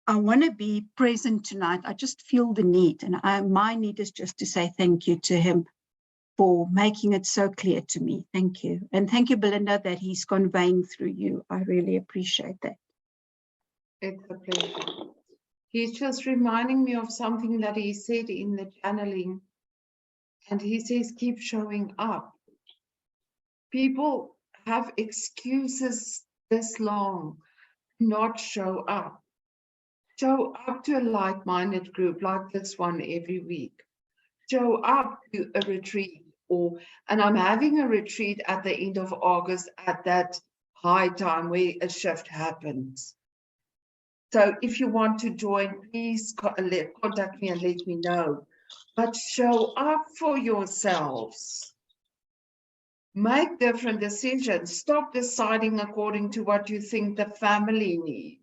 I want to be present tonight. I just feel the need, and my need is just to say thank you to him for making it so clear to me. Thank you. And thank you, Belinda, that he's conveying through you. I really appreciate that. It's a pleasure. He's just reminding me of something that he said in the channeling. And he says, keep showing up. People have excuses this long not show up. Show up to a like-minded group like this one every week. Show up to a retreat, and I'm having a retreat at the end of August at that high time where a shift happens. So if you want to join, please contact me and let me know. But show up for yourselves. Make different decisions. Stop deciding according to what you think the family needs.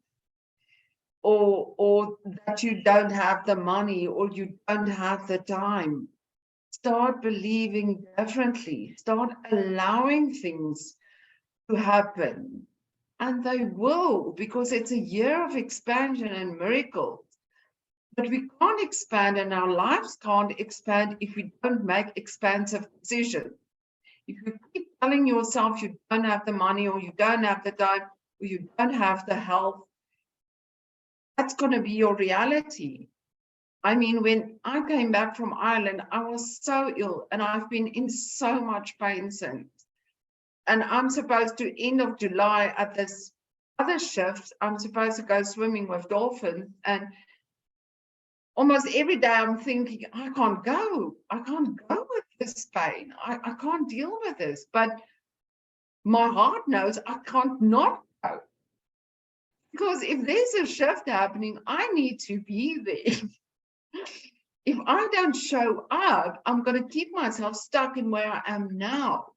Or that you don't have the money, or you don't have the time. Start believing differently. Start allowing things to happen. And they will, because it's a year of expansion and miracles. But we can't expand, and our lives can't expand if we don't make expansive decisions. If you keep telling yourself you don't have the money, or you don't have the time, or you don't have the health, that's going to be your reality. I mean, when I came back from Ireland, I was so ill, and I've been in so much pain since. And I'm supposed to, end of July, at this other shift, I'm supposed to go swimming with dolphins. And almost every day I'm thinking, I can't go. I can't go with this pain. I can't deal with this. But my heart knows I can't not go. Because if there's a shift happening, I need to be there. If I don't show up, I'm going to keep myself stuck in where I am now.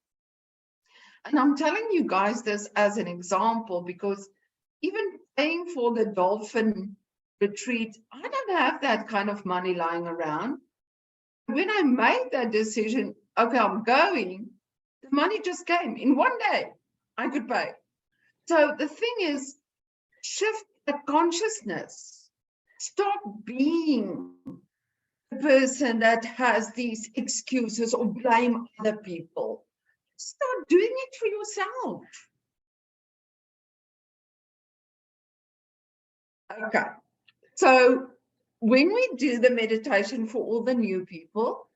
And I'm telling you guys this as an example because even paying for the dolphin retreat, I don't have that kind of money lying around. When I made that decision, okay, I'm going, the money just came in one day. I could pay. So the thing is, shift the consciousness. Stop being the person that has these excuses or blame other people. Start doing it for yourself. Okay. So when we do the meditation for all the new people,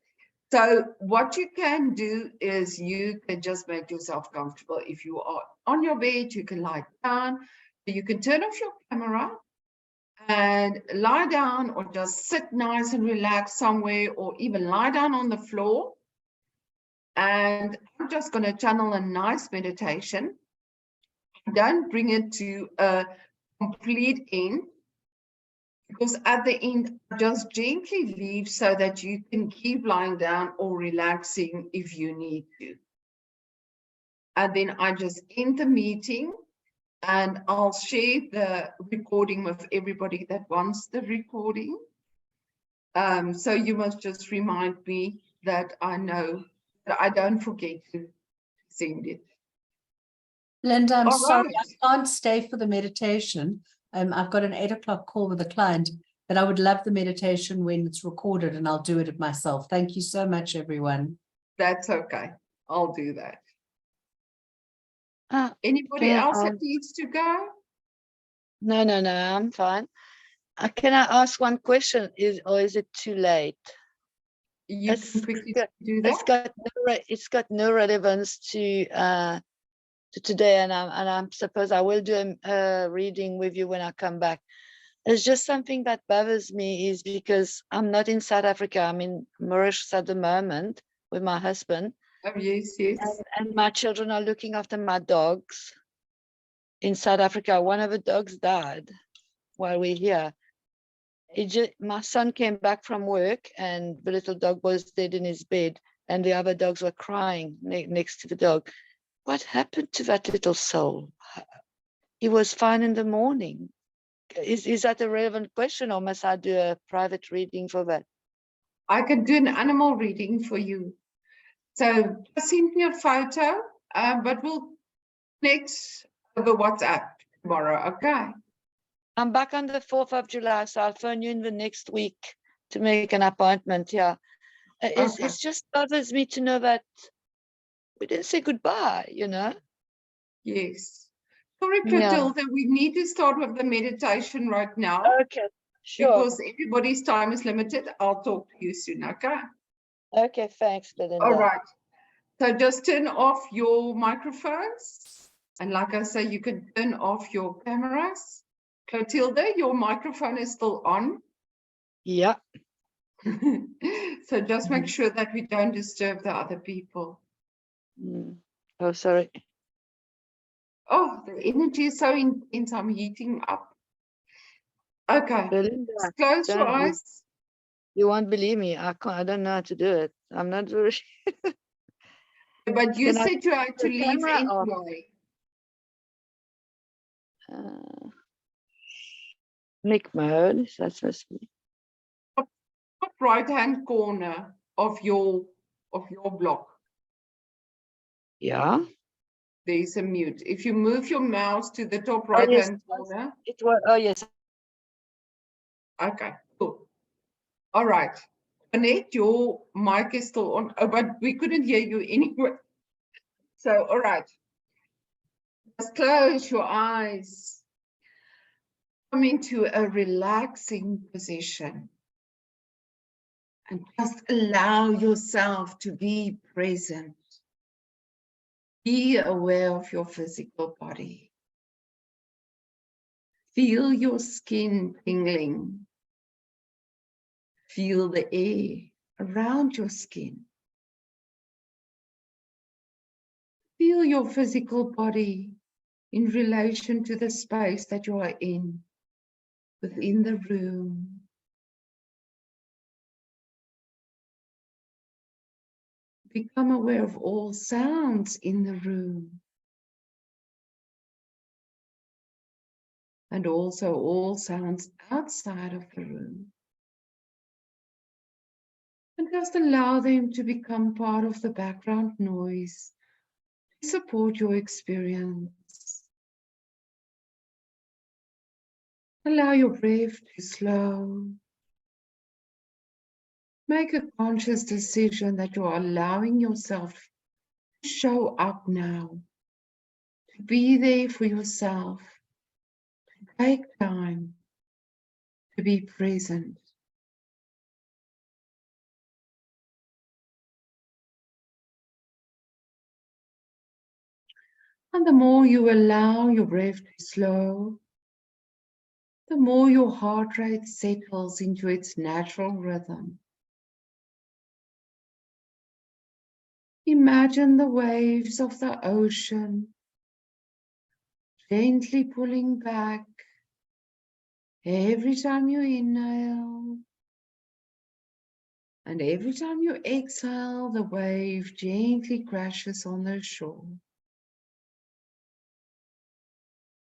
so what you can do is you can just make yourself comfortable. If you are on your bed, you can lie down. You can turn off your camera and lie down or just sit nice and relaxed somewhere or even lie down on the floor. And I'm just going to channel a nice meditation. Don't bring it to a complete end, because at the end, just gently leave so that you can keep lying down or relaxing if you need to. And then I just end the meeting and I'll share the recording with everybody that wants the recording. So you must just remind me that I know that I don't forget to send it. Linda, I'm All sorry, right. I can't stay for the meditation. I've got an 8 o'clock call with a client, but I would love the meditation when it's recorded and I'll do it myself. Thank you so much, everyone. That's okay. I'll do that. Anybody can I else that ask- needs to go? No, I'm fine. Can I ask one question? Or is it too late? You It's can quickly got- do that. It's got no relevance to today, and I'm suppose I will do a reading with you when I come back. It's just something that bothers me is because I'm not in South Africa. I'm in Mauritius at the moment with my husband, Oh, yes, yes. and my children are looking after my dogs in South Africa. One of the dogs died while we're here. My son came back from work and the little dog was dead in his bed and the other dogs were crying next to the dog. What happened to that little soul? He was fine in the morning. Is that a relevant question, or must I do a private reading for that? I can do an animal reading for you. So just send me a photo, but we'll connect over WhatsApp tomorrow, okay? I'm back on the 4th of July, so I'll phone you in the next week to make an appointment. Yeah. Okay. It just bothers me to know that we didn't say goodbye, you know? Yes. Sorry, Yeah. Clotilde, we need to start with the meditation right now Okay, sure. because everybody's time is limited. I'll talk to you soon, okay? Okay, thanks, Belinda. All right. So just turn off your microphones. And like I say, you can turn off your cameras. Clotilde, your microphone is still on. Yeah. So just make sure that we don't disturb the other people. Oh, sorry. Oh, the energy is so intense. I'm heating up. Okay. Belinda, Just close your don't- eyes. you won't believe me. I don't know how to do it. I'm not very But you Can I said you had to the leave camera off? anyway. Mic mode. Is that supposed to be? Top right-hand corner of your block. Yeah. There's a mute. If you move your mouse to the top Oh, yes, right-hand corner. It was. Oh, yes. Okay, cool. All right. Annette, your mic is still on, but we couldn't hear you anyway. So, all right. Just close your eyes. Come into a relaxing position. And just allow yourself to be present. Be aware of your physical body. Feel your skin tingling. Feel the air around your skin. Feel your physical body in relation to the space that you are in, within the room. Become aware of all sounds in the room. And also all sounds outside of the room. And just allow them to become part of the background noise to support your experience. Allow your breath to slow. Make a conscious decision that you are allowing yourself to show up now, to be there for yourself, to take time, to be present. And the more you allow your breath to slow, the more your heart rate settles into its natural rhythm. Imagine the waves of the ocean gently pulling back every time you inhale. And every time you exhale, the wave gently crashes on the shore.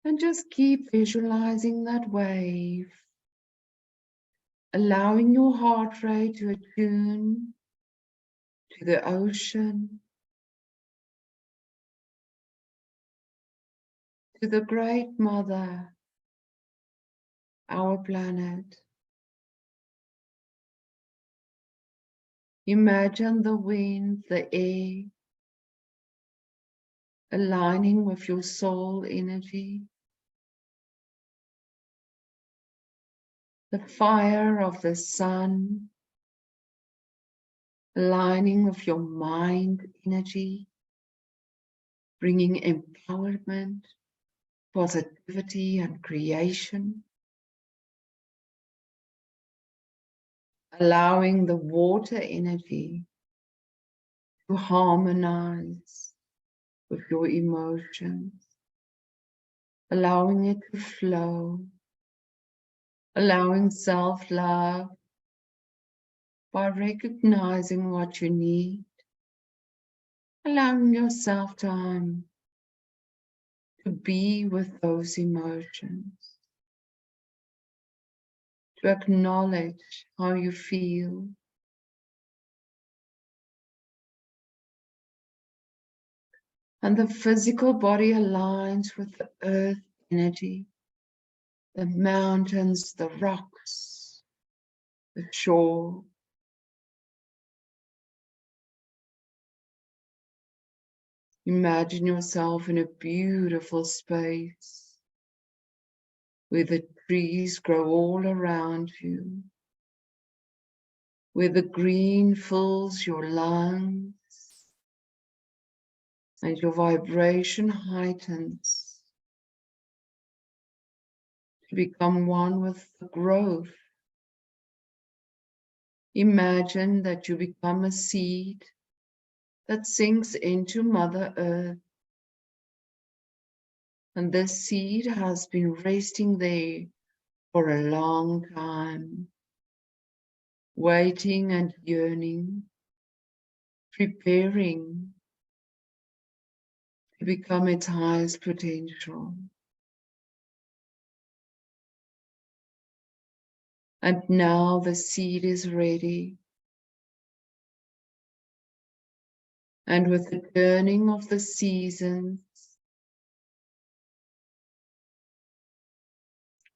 And just keep visualizing that wave, allowing your heart rate to attune to the ocean, to the Great Mother, our planet. Imagine the wind, the air, aligning with your soul energy. The fire of the sun, aligning with your mind energy, bringing empowerment, positivity, and creation. Allowing the water energy to harmonize with your emotions, allowing it to flow, allowing self-love by recognizing what you need, allowing yourself time to be with those emotions, to acknowledge how you feel. And the physical body aligns with the earth energy, the mountains, the rocks, the shore. Imagine yourself in a beautiful space where the trees grow all around you, where the green fills your lungs and your vibration heightens to become one with the growth. Imagine that you become a seed that sinks into Mother Earth. And this seed has been resting there for a long time, waiting and yearning, preparing to become its highest potential. And now the seed is ready. And with the turning of the seasons,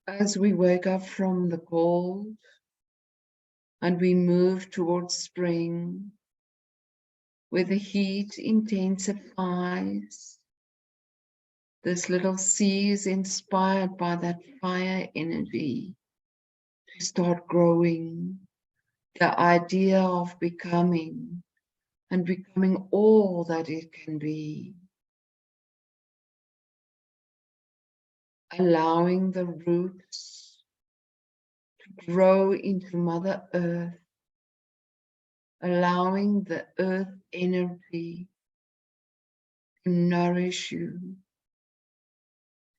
as we wake up from the cold and we move towards spring, where the heat intensifies, this little seed is inspired by that fire energy to start growing, the idea of becoming and becoming all that it can be. Allowing the roots to grow into Mother Earth, allowing the earth energy to nourish you,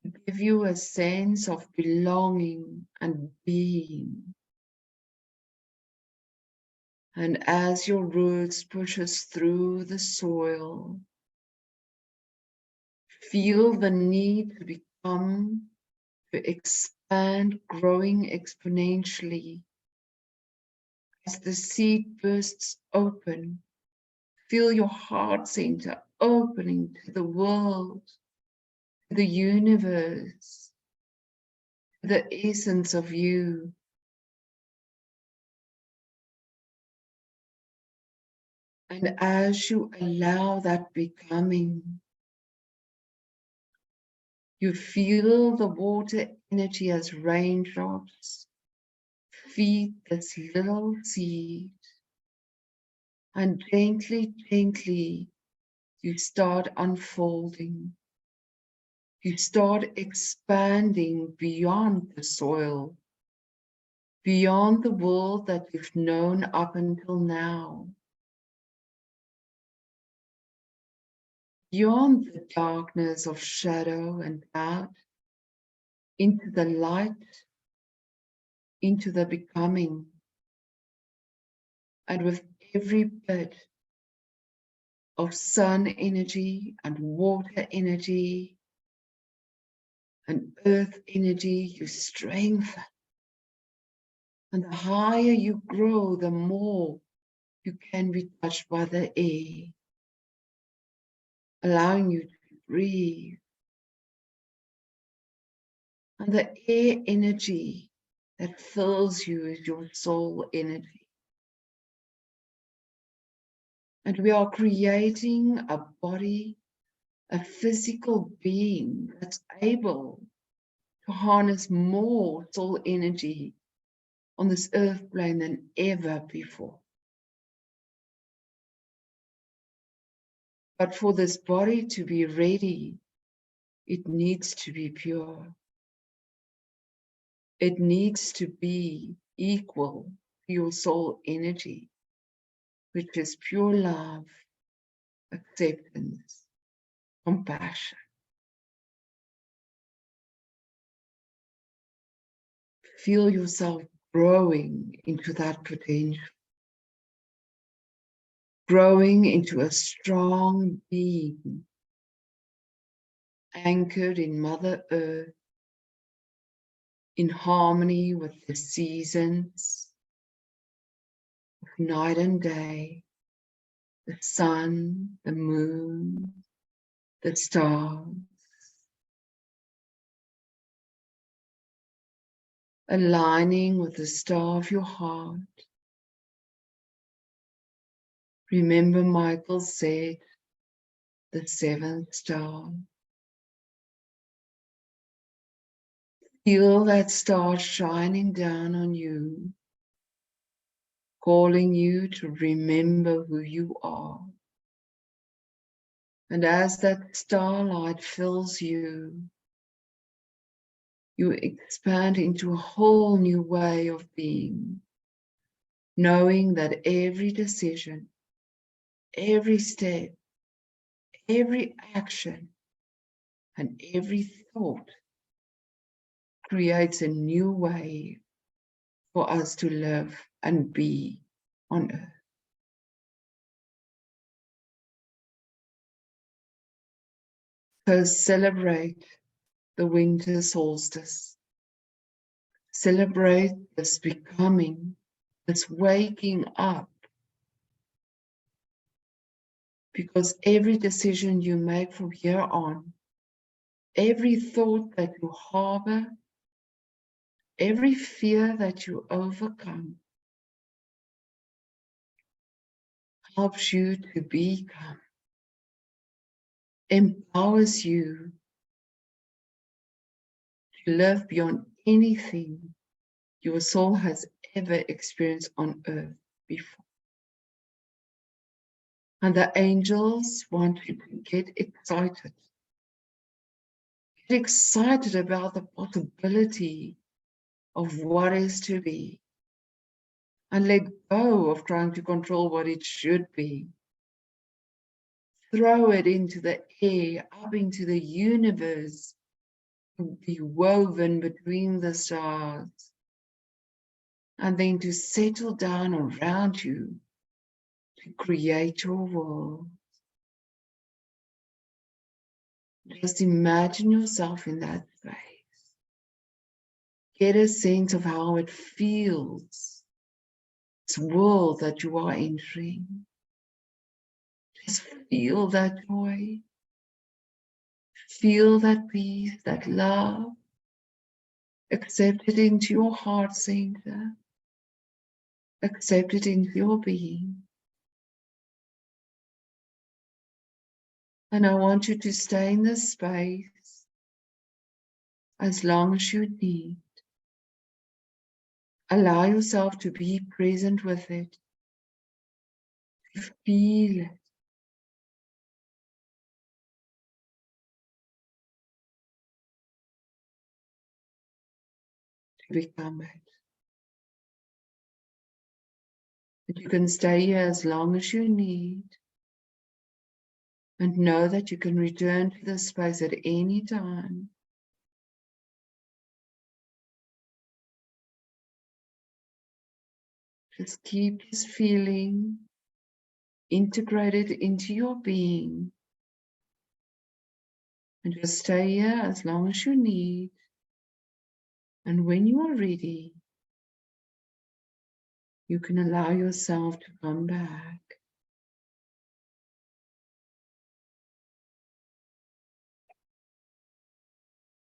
to give you a sense of belonging and being. And as your roots pushes through the soil, feel the need to expand, growing exponentially. As the seed bursts open, feel your heart center opening to the world, to the universe, to the essence of you. And as you allow that becoming, you feel the water energy as raindrops feed this little seed. And gently, gently, you start unfolding. You start expanding beyond the soil, beyond the world that you've known up until now. Beyond the darkness of shadow and doubt, into the light, into the becoming. And with every bit of sun energy and water energy and earth energy, you strengthen. And the higher you grow, the more you can be touched by the air, allowing you to breathe. And the air energy that fills you is your soul energy. And we are creating a body, a physical being that's able to harness more soul energy on this earth plane than ever before. But for this body to be ready, it needs to be pure. It needs to be equal to your soul energy, which is pure love, acceptance, compassion. Feel yourself growing into that potential, growing into a strong being, anchored in Mother Earth, in harmony with the seasons of night and day, the sun, the moon, the stars, aligning with the star of your heart. Remember, Michael said, the seventh star. Feel that star shining down on you, calling you to remember who you are. And as that starlight fills you, you expand into a whole new way of being, knowing that every decision, every step, every action, and every thought creates a new way for us to live and be on earth. So celebrate the winter solstice. Celebrate this becoming, this waking up. Because every decision you make from here on, every thought that you harbor, every fear that you overcome, helps you to become, empowers you to live beyond anything your soul has ever experienced on earth before. And the angels want you to get excited. Get excited about the possibility of what is to be. And let go of trying to control what it should be. Throw it into the air, up into the universe, to be woven between the stars. And then to settle down around you to create your world. Just imagine yourself in that space. Get a sense of how it feels, this world that you are entering. Just feel that joy. Feel that peace, that love. Accept it into your heart center. Accept it into your being. And I want you to stay in this space as long as you need. Allow yourself to be present with it. To feel it. To become it. And you can stay here as long as you need. And know that you can return to this space at any time. Just keep this feeling integrated into your being. And just stay here as long as you need. And when you are ready, you can allow yourself to come back.